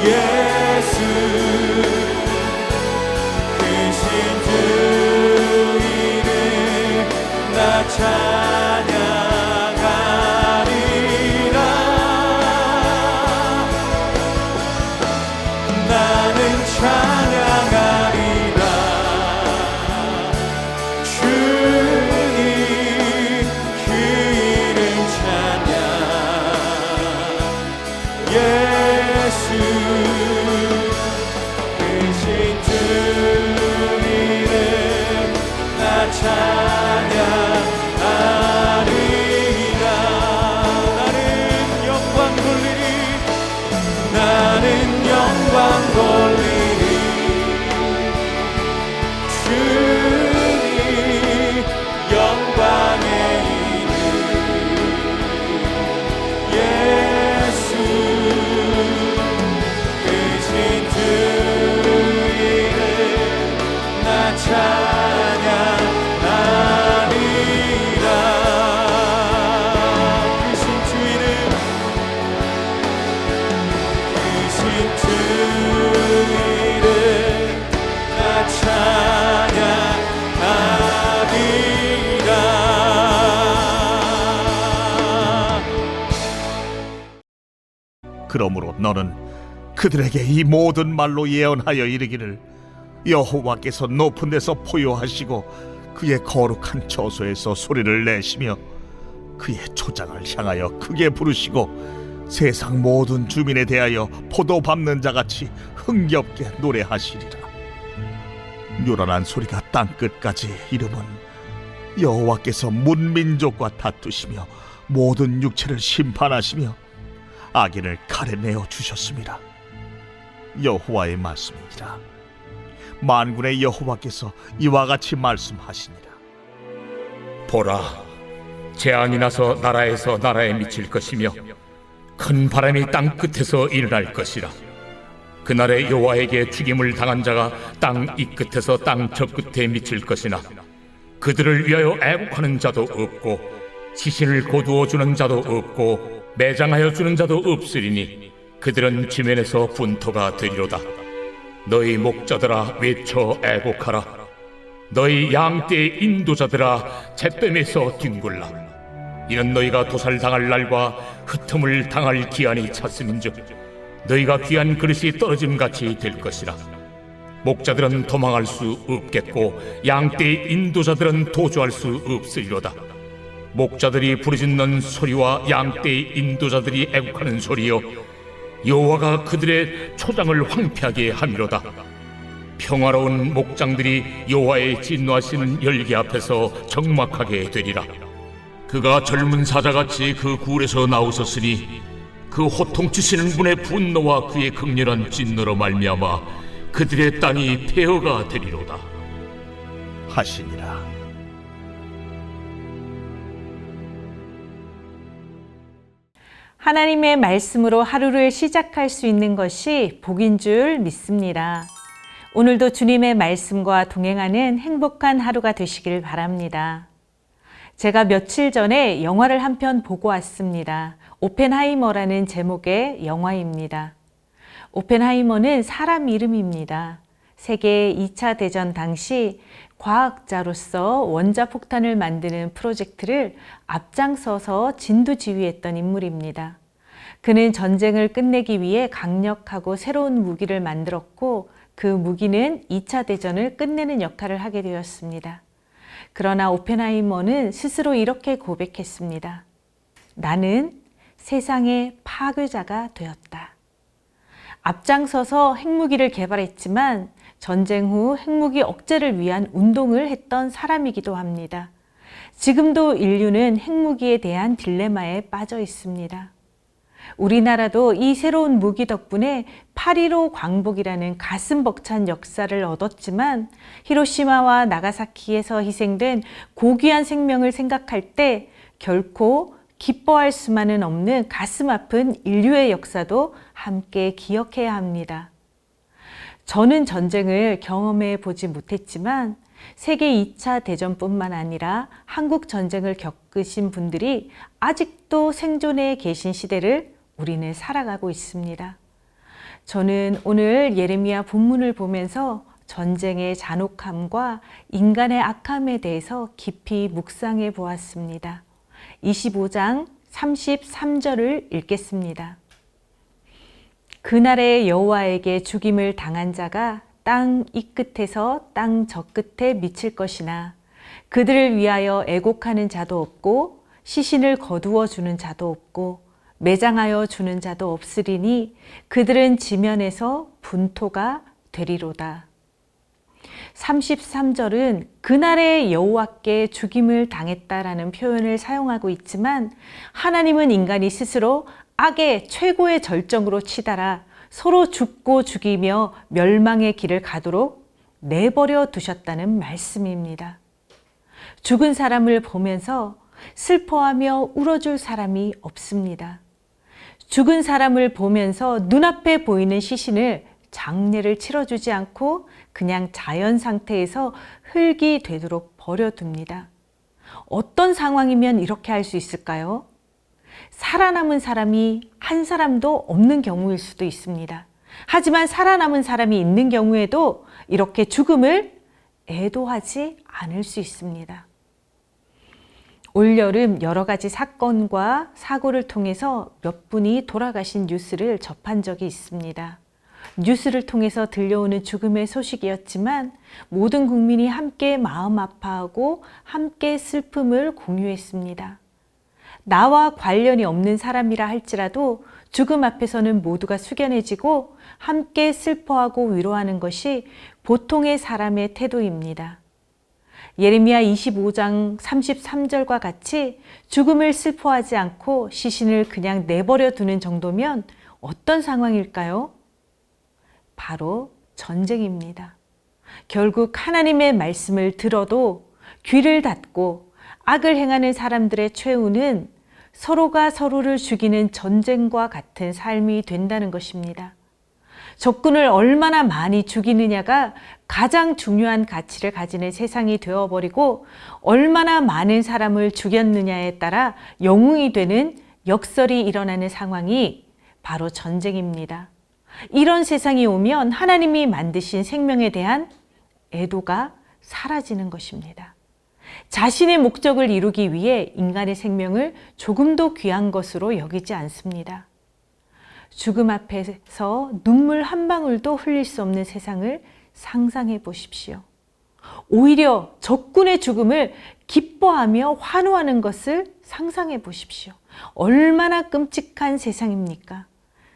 예수 크신 주 이름 나 찬양하리라. 나는 찬양하리라. 주님 그 이름 찬양. 예수 크신 주 이름 나 찬양하리라. 나는 영광 돌리리. 나는 영광 돌리리. 주님 영광의 이름. 예수 크신 주 이름 나 찬양하리라. 크신 주 이름 크신 주 이름 나 찬양하리라. 그러므로 너는 그들에게 이 모든 말로 예언하여 이르기를 여호와께서 높은 데서 포효하시고 그의 거룩한 처소에서 소리를 내시며 그의 초장을 향하여 크게 부르시고 세상 모든 주민에 대하여 포도 밟는 자같이 흥겹게 노래하시리라. 요란한 소리가 땅끝까지 이름은 여호와께서 문민족과 다투시며 모든 육체를 심판하시며 악인을 칼에 내어 주셨습니다. 여호와의 말씀이니라. 만군의 여호와께서 이와 같이 말씀하시니라. 보라, 재앙이 나서 나라에서 나라에 미칠 것이며 큰 바람이 땅 끝에서 일어날 것이라. 그날에 여호와에게 죽임을 당한 자가 땅 이 끝에서 땅 저 끝에 미칠 것이나 그들을 위하여 애국하는 자도 없고 시신을 거두어 주는 자도 없고 매장하여 주는 자도 없으리니 그들은 지면에서 분토가 되리로다. 너희 목자들아 외쳐 애곡하라. 너희 양떼의 인도자들아 잿뱀에서 뒹굴라. 이는 너희가 도살당할 날과 흩음을 당할 기한이 찼음인즉 너희가 귀한 그릇이 떨어짐같이 될 것이라. 목자들은 도망할 수 없겠고 양떼의 인도자들은 도주할 수 없으리로다. 목자들이 부르짖는 소리와 양떼의 인도자들이 애국하는 소리여 여호와가 그들의 초장을 황폐하게 함이로다. 평화로운 목장들이 여호와의 진노하시는 열기 앞에서 적막하게 되리라. 그가 젊은 사자같이 그 굴에서 나오셨으니 그 호통치시는 분의 분노와 그의 극렬한 진노로 말미암아 그들의 땅이 폐허가 되리로다 하시니라. 하나님의 말씀으로 하루를 시작할 수 있는 것이 복인 줄 믿습니다. 오늘도 주님의 말씀과 동행하는 행복한 하루가 되시길 바랍니다. 제가 며칠 전에 영화를 한 편 보고 왔습니다. 오펜하이머라는 제목의 영화입니다. 오펜하이머는 사람 이름입니다. 세계 2차 대전 당시 과학자로서 원자폭탄을 만드는 프로젝트를 앞장서서 진두지휘했던 인물입니다. 그는 전쟁을 끝내기 위해 강력하고 새로운 무기를 만들었고 그 무기는 2차 대전을 끝내는 역할을 하게 되었습니다. 그러나 오펜하이머는 스스로 이렇게 고백했습니다. 나는 세상의 파괴자가 되었다. 앞장서서 핵무기를 개발했지만 전쟁 후 핵무기 억제를 위한 운동을 했던 사람이기도 합니다. 지금도 인류는 핵무기에 대한 딜레마에 빠져 있습니다. 우리나라도 이 새로운 무기 덕분에 8.15 광복이라는 가슴 벅찬 역사를 얻었지만 히로시마와 나가사키에서 희생된 고귀한 생명을 생각할 때 결코 기뻐할 수만은 없는 가슴 아픈 인류의 역사도 함께 기억해야 합니다. 저는 전쟁을 경험해 보지 못했지만 세계 2차 대전뿐만 아니라 한국 전쟁을 겪으신 분들이 아직도 생존해 계신 시대를 우리는 살아가고 있습니다. 저는 오늘 예레미야 본문을 보면서 전쟁의 잔혹함과 인간의 악함에 대해서 깊이 묵상해 보았습니다. 25장 33절을 읽겠습니다. 그날에 여호와에게 죽임을 당한 자가 땅 이 끝에서 땅 저 끝에 미칠 것이나 그들을 위하여 애곡하는 자도 없고 시신을 거두어 주는 자도 없고 매장하여 주는 자도 없으리니 그들은 지면에서 분토가 되리로다. 33절은 그날에 여호와께 죽임을 당했다라는 표현을 사용하고 있지만 하나님은 인간이 스스로 악의 최고의 절정으로 치달아 서로 죽고 죽이며 멸망의 길을 가도록 내버려 두셨다는 말씀입니다. 죽은 사람을 보면서 슬퍼하며 울어줄 사람이 없습니다. 죽은 사람을 보면서 눈앞에 보이는 시신을 장례를 치러주지 않고 그냥 자연 상태에서 흙이 되도록 버려둡니다. 어떤 상황이면 이렇게 할 수 있을까요? 살아남은 사람이 한 사람도 없는 경우일 수도 있습니다. 하지만 살아남은 사람이 있는 경우에도 이렇게 죽음을 애도하지 않을 수 있습니다. 올여름 여러 가지 사건과 사고를 통해서 몇 분이 돌아가신 뉴스를 접한 적이 있습니다. 뉴스를 통해서 들려오는 죽음의 소식이었지만 모든 국민이 함께 마음 아파하고 함께 슬픔을 공유했습니다. 나와 관련이 없는 사람이라 할지라도 죽음 앞에서는 모두가 숙연해지고 함께 슬퍼하고 위로하는 것이 보통의 사람의 태도입니다. 예레미야 25장 33절과 같이 죽음을 슬퍼하지 않고 시신을 그냥 내버려 두는 정도면 어떤 상황일까요? 바로 전쟁입니다. 결국 하나님의 말씀을 들어도 귀를 닫고 악을 행하는 사람들의 최후는 서로가 서로를 죽이는 전쟁과 같은 삶이 된다는 것입니다. 적군을 얼마나 많이 죽이느냐가 가장 중요한 가치를 가지는 세상이 되어버리고 얼마나 많은 사람을 죽였느냐에 따라 영웅이 되는 역설이 일어나는 상황이 바로 전쟁입니다. 이런 세상이 오면 하나님이 만드신 생명에 대한 애도가 사라지는 것입니다. 자신의 목적을 이루기 위해 인간의 생명을 조금도 귀한 것으로 여기지 않습니다. 죽음 앞에서 눈물 한 방울도 흘릴 수 없는 세상을 상상해 보십시오. 오히려 적군의 죽음을 기뻐하며 환호하는 것을 상상해 보십시오. 얼마나 끔찍한 세상입니까?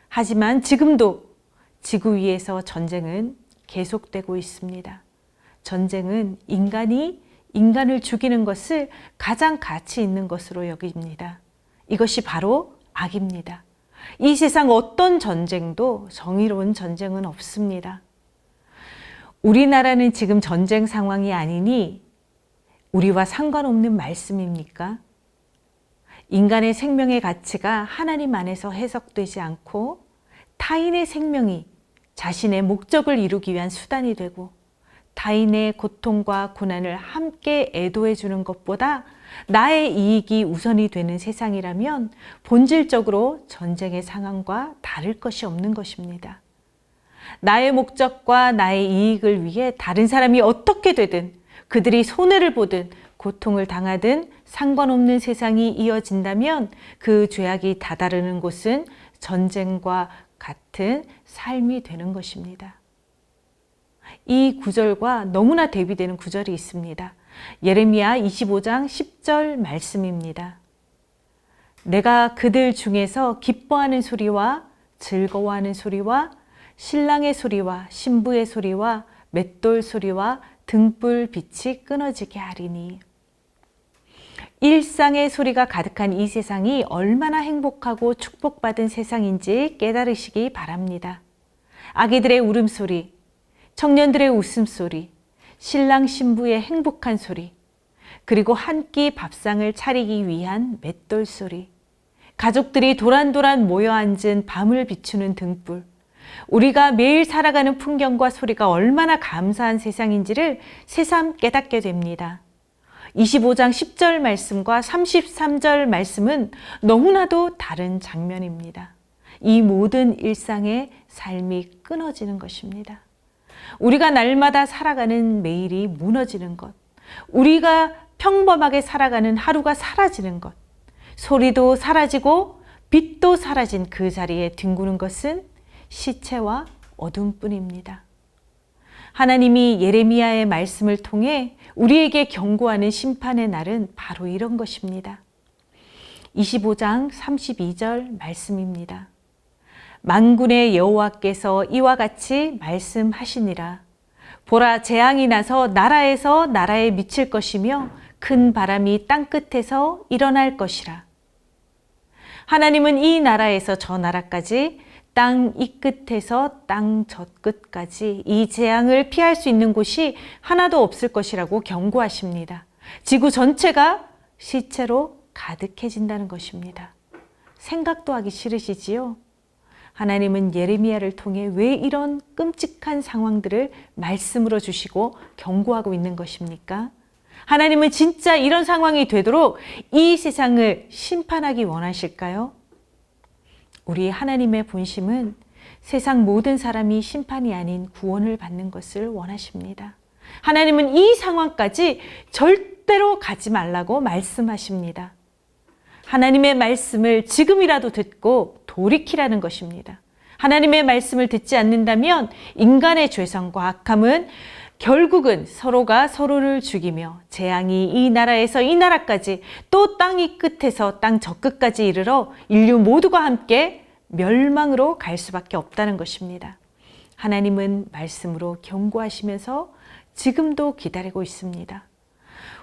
하지만 지금도 지구 위에서 전쟁은 계속되고 있습니다. 전쟁은 인간이 인간을 죽이는 것을 가장 가치 있는 것으로 여깁니다. 이것이 바로 악입니다. 이 세상 어떤 전쟁도 정의로운 전쟁은 없습니다. 우리나라는 지금 전쟁 상황이 아니니 우리와 상관없는 말씀입니까? 인간의 생명의 가치가 하나님 안에서 해석되지 않고 타인의 생명이 자신의 목적을 이루기 위한 수단이 되고 타인의 고통과 고난을 함께 애도해 주는 것보다 나의 이익이 우선이 되는 세상이라면 본질적으로 전쟁의 상황과 다를 것이 없는 것입니다. 나의 목적과 나의 이익을 위해 다른 사람이 어떻게 되든 그들이 손해를 보든 고통을 당하든 상관없는 세상이 이어진다면 그 죄악이 다다르는 곳은 전쟁과 같은 삶이 되는 것입니다. 이 구절과 너무나 대비되는 구절이 있습니다. 예레미야 25장 10절 말씀입니다. 내가 그들 중에서 기뻐하는 소리와 즐거워하는 소리와 신랑의 소리와 신부의 소리와 맷돌 소리와 등불 빛이 끊어지게 하리니. 일상의 소리가 가득한 이 세상이 얼마나 행복하고 축복받은 세상인지 깨달으시기 바랍니다. 아기들의 울음소리, 청년들의 웃음소리, 신랑 신부의 행복한 소리, 그리고 한 끼 밥상을 차리기 위한 맷돌 소리, 가족들이 도란도란 모여 앉은 밤을 비추는 등불, 우리가 매일 살아가는 풍경과 소리가 얼마나 감사한 세상인지를 새삼 깨닫게 됩니다. 25장 10절 말씀과 33절 말씀은 너무나도 다른 장면입니다. 이 모든 일상의 삶이 끊어지는 것입니다. 우리가 날마다 살아가는 매일이 무너지는 것, 우리가 평범하게 살아가는 하루가 사라지는 것, 소리도 사라지고 빛도 사라진 그 자리에 뒹구는 것은 시체와 어둠뿐입니다. 하나님이 예레미야의 말씀을 통해 우리에게 경고하는 심판의 날은 바로 이런 것입니다. 25장 32절 말씀입니다. 만군의 여호와께서 이와 같이 말씀하시니라. 보라, 재앙이 나서 나라에서 나라에 미칠 것이며 큰 바람이 땅끝에서 일어날 것이라. 하나님은 이 나라에서 저 나라까지, 땅 이 끝에서 땅 저 끝까지 이 재앙을 피할 수 있는 곳이 하나도 없을 것이라고 경고하십니다. 지구 전체가 시체로 가득해진다는 것입니다. 생각도 하기 싫으시지요? 하나님은 예레미야를 통해 왜 이런 끔찍한 상황들을 말씀으로 주시고 경고하고 있는 것입니까? 하나님은 진짜 이런 상황이 되도록 이 세상을 심판하기 원하실까요? 우리 하나님의 본심은 세상 모든 사람이 심판이 아닌 구원을 받는 것을 원하십니다. 하나님은 이 상황까지 절대로 가지 말라고 말씀하십니다. 하나님의 말씀을 지금이라도 듣고 돌이키라는 것입니다. 하나님의 말씀을 듣지 않는다면 인간의 죄성과 악함은 결국은 서로가 서로를 죽이며 재앙이 이 나라에서 이 나라까지 또 땅 이 끝에서 땅 저 끝까지 이르러 인류 모두가 함께 멸망으로 갈 수밖에 없다는 것입니다. 하나님은 말씀으로 경고하시면서 지금도 기다리고 있습니다.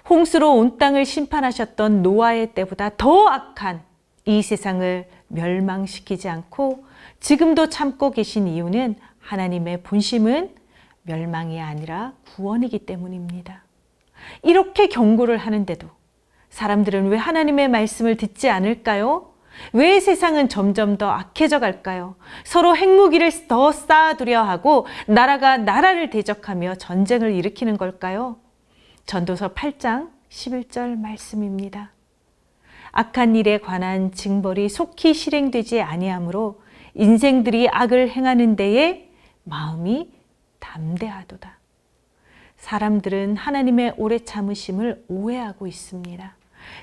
홍수로 온 땅을 심판하셨던 노아의 때보다 더 악한 이 세상을 멸망시키지 않고 지금도 참고 계신 이유는 하나님의 본심은 멸망이 아니라 구원이기 때문입니다. 이렇게 경고를 하는데도 사람들은 왜 하나님의 말씀을 듣지 않을까요? 왜 세상은 점점 더 악해져 갈까요? 서로 핵무기를 더 쌓아두려 하고 나라가 나라를 대적하며 전쟁을 일으키는 걸까요? 전도서 8장 11절 말씀입니다. 악한 일에 관한 징벌이 속히 실행되지 아니하므로 인생들이 악을 행하는 데에 마음이 담대하도다. 사람들은 하나님의 오래 참으심을 오해하고 있습니다.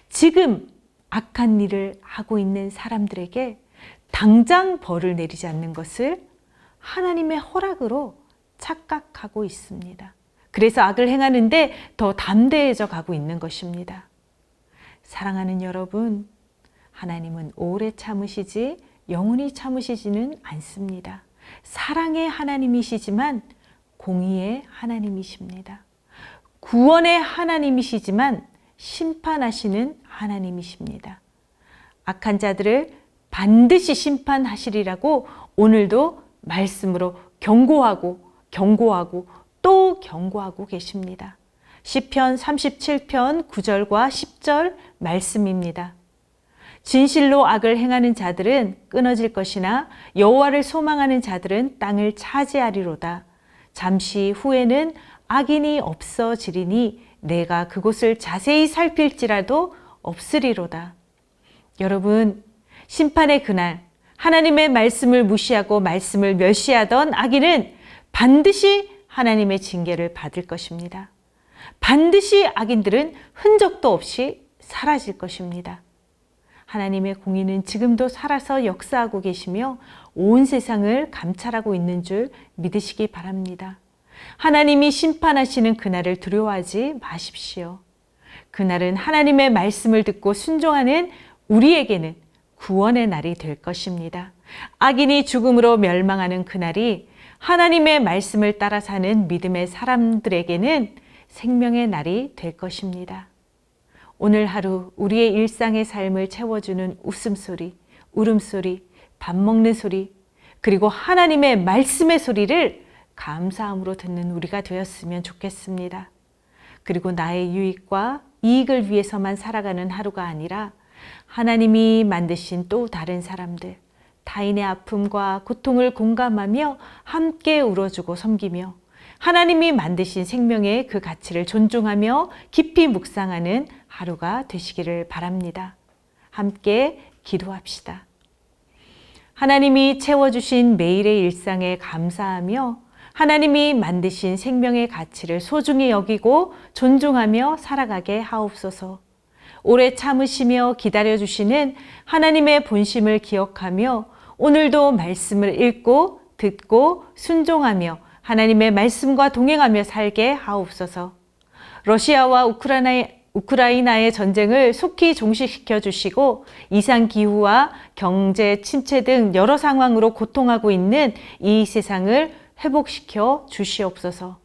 지금 악한 일을 하고 있는 사람들에게 당장 벌을 내리지 않는 것을 하나님의 허락으로 착각하고 있습니다. 그래서 악을 행하는데 더 담대해져 가고 있는 것입니다. 사랑하는 여러분, 하나님은 오래 참으시지 영원히 참으시지는 않습니다. 사랑의 하나님이시지만 공의의 하나님이십니다. 구원의 하나님이시지만 심판하시는 하나님이십니다. 악한 자들을 반드시 심판하시리라고 오늘도 말씀으로 경고하고 또 경고하고 계십니다. 시편 37편 9절과 10절 말씀입니다. 진실로 악을 행하는 자들은 끊어질 것이나 여호와를 소망하는 자들은 땅을 차지하리로다. 잠시 후에는 악인이 없어지리니 내가 그곳을 자세히 살필지라도 없으리로다. 여러분, 심판의 그날 하나님의 말씀을 무시하고 말씀을 멸시하던 악인은 반드시 하나님의 징계를 받을 것입니다. 반드시 악인들은 흔적도 없이 사라질 것입니다. 하나님의 공의는 지금도 살아서 역사하고 계시며 온 세상을 감찰하고 있는 줄 믿으시기 바랍니다. 하나님이 심판하시는 그날을 두려워하지 마십시오. 그날은 하나님의 말씀을 듣고 순종하는 우리에게는 구원의 날이 될 것입니다. 악인이 죽음으로 멸망하는 그날이 하나님의 말씀을 따라 사는 믿음의 사람들에게는 생명의 날이 될 것입니다. 오늘 하루 우리의 일상의 삶을 채워주는 웃음소리, 울음소리, 밥 먹는 소리, 그리고 하나님의 말씀의 소리를 감사함으로 듣는 우리가 되었으면 좋겠습니다. 그리고 나의 유익과 이익을 위해서만 살아가는 하루가 아니라 하나님이 만드신 또 다른 사람들, 타인의 아픔과 고통을 공감하며 함께 울어주고 섬기며 하나님이 만드신 생명의 그 가치를 존중하며 깊이 묵상하는 하루가 되시기를 바랍니다. 함께 기도합시다. 하나님이 채워주신 매일의 일상에 감사하며 하나님이 만드신 생명의 가치를 소중히 여기고 존중하며 살아가게 하옵소서. 오래 참으시며 기다려주시는 하나님의 본심을 기억하며 오늘도 말씀을 읽고 듣고 순종하며 하나님의 말씀과 동행하며 살게 하옵소서. 러시아와 우크라이나의 전쟁을 속히 종식시켜 주시고 이상기후와 경제 침체 등 여러 상황으로 고통하고 있는 이 세상을 회복시켜 주시옵소서.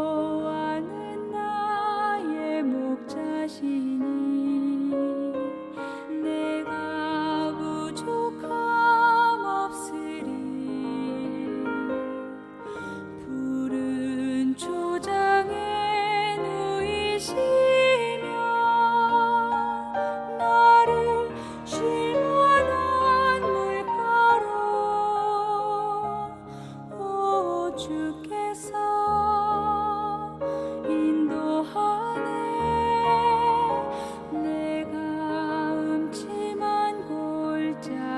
여호와는 나의 목자시니 내가 부족함 없으리. 푸른 초장에 누이시며 나를 쉴 만한 물가로 오 주께서 인도하네. 내가 음침한 골짜기라도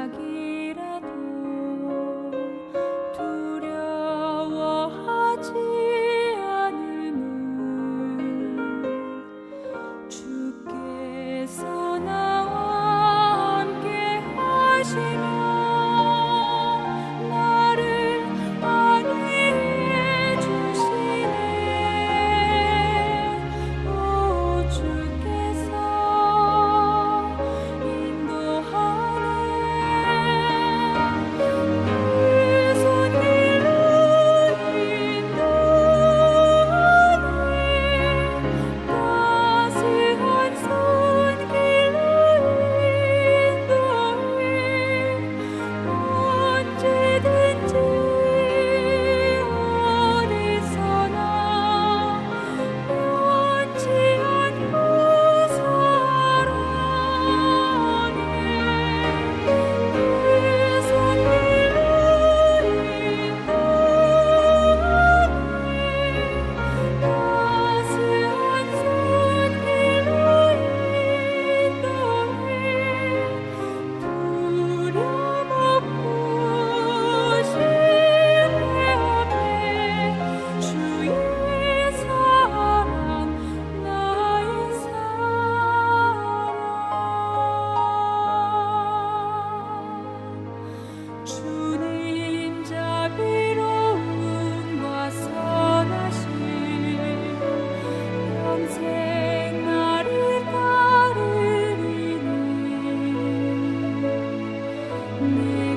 두려워하지 않음은 주께서 나와 함께 하시며 나를 안위해 주시네. 오 주께서 인도하네. 그 손길로 인도하네. 따스한 손길로 인도해. 언제든지 어디서나 변치 않고 살아내. 그 손길로 인도하네. 따스한 손길로 인도해. 두려움 없고 신뢰하네. 주의 사랑 나의 사랑. 주님 자비로움과 선하심 평생 나를 따르리니. 내